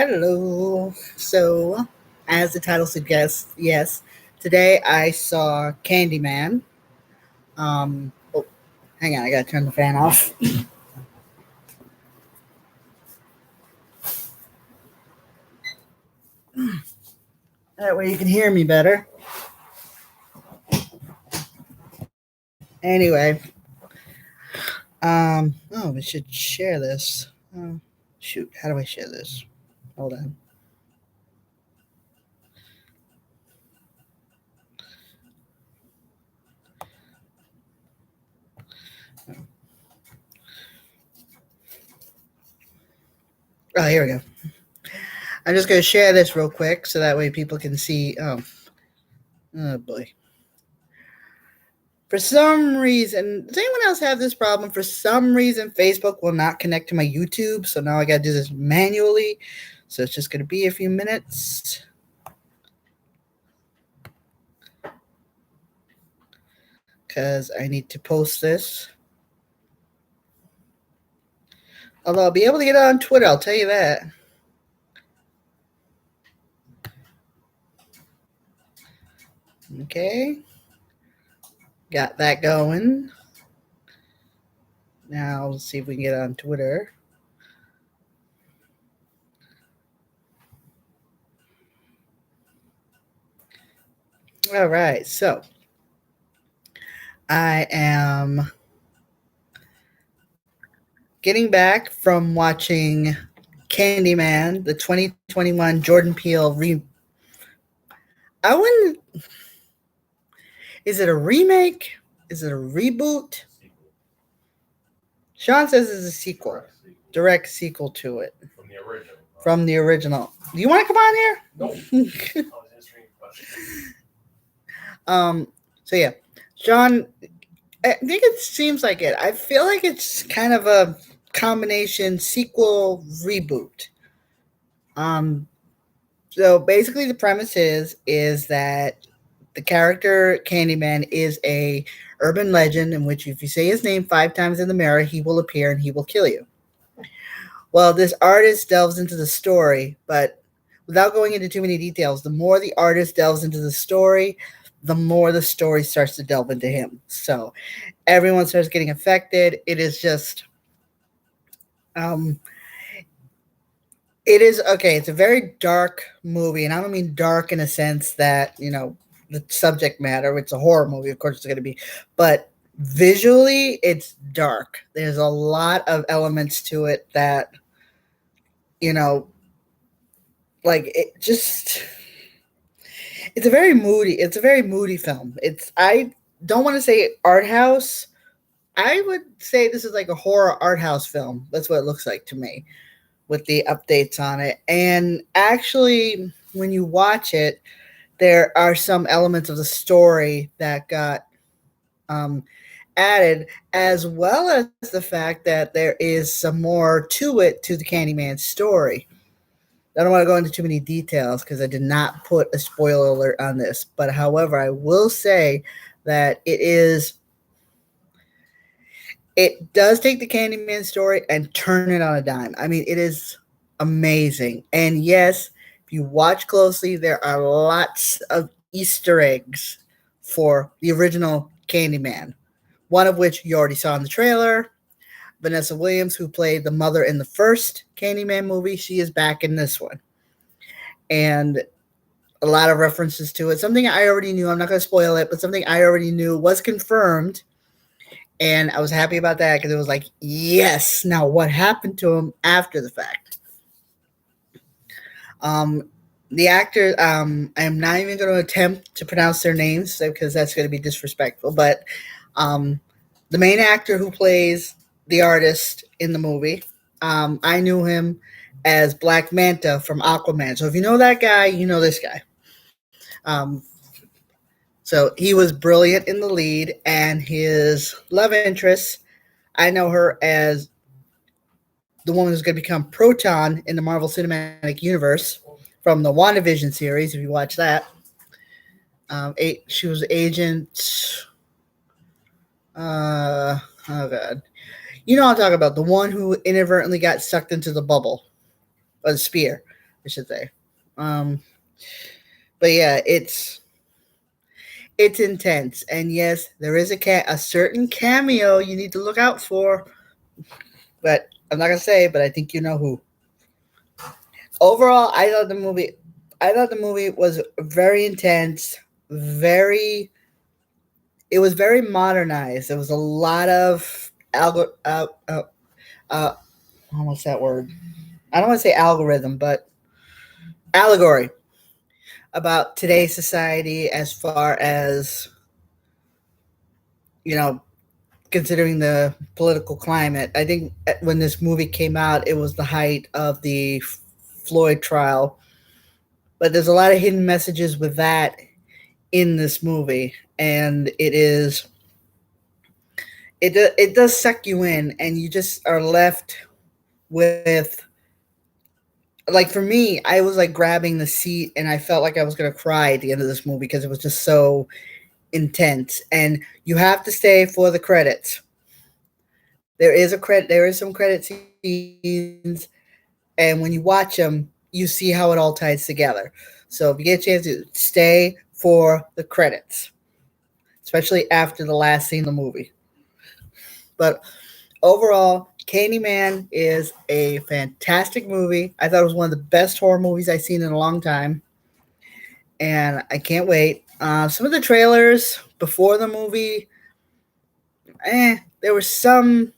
Hello. So, as the title suggests, yes, today I saw Candyman. Oh, hang on, I gotta turn the fan off. That way you can hear me better. Anyway, oh, we should share this. Shoot, how do I share this? Hold on. Oh, here we go. I'm just gonna share this real quick so that way people can see. Oh boy. For some reason, does anyone else have this problem? For some reason, Facebook will not connect to my YouTube, so now I got to do this manually. So it's just going to be a few minutes. Because I need to post this. Although I'll be able to get it on Twitter, I'll tell you that. Okay. Got that going. Now let's see if we can get it on Twitter. All right, so I am getting back from watching Candyman, the 2021 Jordan Peele I wouldn't. Is it a remake? Is it a reboot? Sean says it's a sequel, direct sequel to it. From the original. From the original. Do you want to come on here? No. So yeah, Sean. I think it seems like it. I feel like it's kind of a combination sequel reboot. So basically, the premise is that the character Candyman is a urban legend in which if you say his name 5 times in the mirror, he will appear and he will kill you. Well, this artist delves into the story, but without going into too many details, the more the artist delves into the story, the more the story starts to delve into him. So everyone starts getting affected. It is just it is okay. It's a very dark movie, and I don't mean dark in a sense that the subject matter. It's a horror movie, of course it's going to be, but visually, it's dark. There's a lot of elements to it that like it just. It's a very moody. It's a very moody film. I don't want to say art house. I would say this is like a horror art house film. That's what it looks like to me, with the updates on it. And actually, when you watch it, there are some elements of the story that got added, as well as the fact that there is some more to it, to the Candyman story. I don't want to go into too many details because I did not put a spoiler alert on this. But however, I will say that it does take the Candyman story and turn it on a dime. I mean, it is amazing. And yes, if you watch closely, there are lots of Easter eggs for the original Candyman. One of which you already saw in the trailer. Vanessa Williams, who played the mother in the first Candyman movie, she is back in this one. And a lot of references to it. Something I already knew. I'm not going to spoil it, but something I already knew was confirmed. And I was happy about that because it was like, yes, now what happened to him after the fact? The actor, I am not even going to attempt to pronounce their names because that's going to be disrespectful. But the main actor who plays the artist in the movie, I knew him as Black Manta from Aquaman. So if you know that guy, you know this guy. So he was brilliant in the lead, and his love interest, I know her as the woman who's going to become Proton in the Marvel Cinematic Universe from the WandaVision series, if you watch that. She was Agent... oh, God. You know what I'm talking about. The one who inadvertently got sucked into the bubble. Or the spear. I should say. Um, but yeah, it's intense, and yes, there is a certain cameo you need to look out for, but I'm not gonna say. But I think you know who. Overall, I thought the movie was very intense, very. It was very modernized. There was a lot of uh, what's that word? I don't want to say algorithm, but allegory about today's society as far as you know, considering the political climate. I think when this movie came out, it was the height of the Floyd trial, but there's a lot of hidden messages with that in this movie, and it does suck you in, and you just are left with, like, for me, I was like grabbing the seat and I felt like I was going to cry at the end of this movie because it was just so intense. And you have to stay for the credits. There is some credit scenes, and when you watch them, you see how it all ties together. So if you get a chance to stay for the credits, especially after the last scene of the movie. But overall, Candyman is a fantastic movie. I thought it was one of the best horror movies I've seen in a long time, and I can't wait. Some of the trailers before the movie, there were some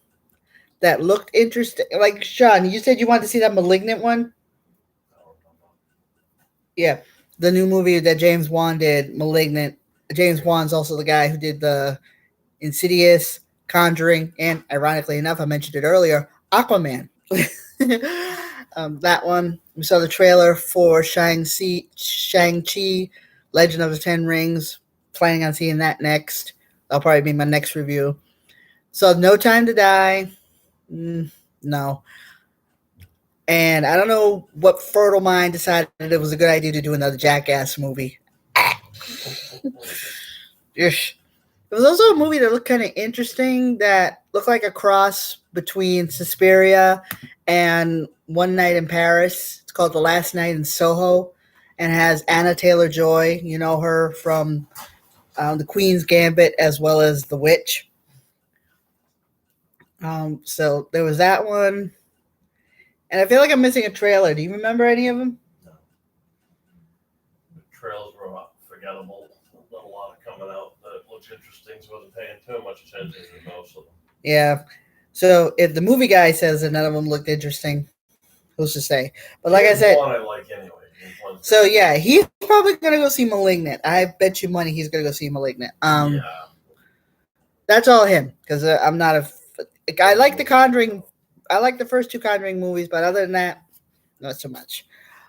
that looked interesting. Like Sean, you said you wanted to see that Malignant one. Yeah, the new movie that James Wan did, Malignant. James Wan's also the guy who did the Insidious, Conjuring, and ironically enough, I mentioned it earlier, Aquaman. That one. We saw the trailer for Shang-Chi, Legend of the Ten Rings. Planning on seeing that next. That'll probably be my next review. So, No Time to Die. No. And I don't know what fertile mind decided it was a good idea to do another Jackass movie. Ish. There was also a movie that looked kind of interesting that looked like a cross between Suspiria and One Night in Paris. It's called The Last Night in Soho and has Anna Taylor Joy. You know her from The Queen's Gambit as well as The Witch. So there was that one. And I feel like I'm missing a trailer. Do you remember any of them? No. The trails were forgettable. Not a lot of coming out that looks interesting, so I wasn't paying too much attention to most of them. Yeah. So if the movie guy says that none of them looked interesting, who's to say? But like I said, one I like anyway. So yeah, he's probably gonna go see Malignant. I bet you money he's gonna go see Malignant. Yeah. That's all him because I'm not a. I like the Conjuring. I like the first two Conjuring movies, but other than that, not so much.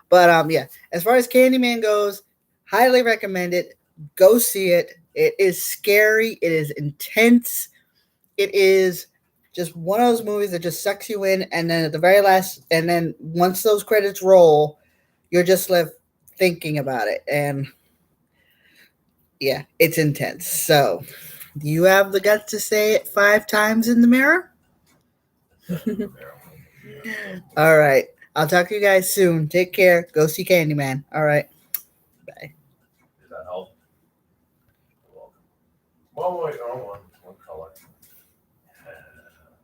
But yeah, as far as Candyman goes, highly recommend it. Go see it. It is scary. It is intense. It is just one of those movies that just sucks you in, and then at the very last, and then once those credits roll, you're just left thinking about it, and yeah, it's intense. So, do you have the guts to say it 5 times in the mirror? All right. I'll talk to you guys soon. Take care. Go see Candyman. All right. Bye. Did that help? You're welcome. One way, wrong one.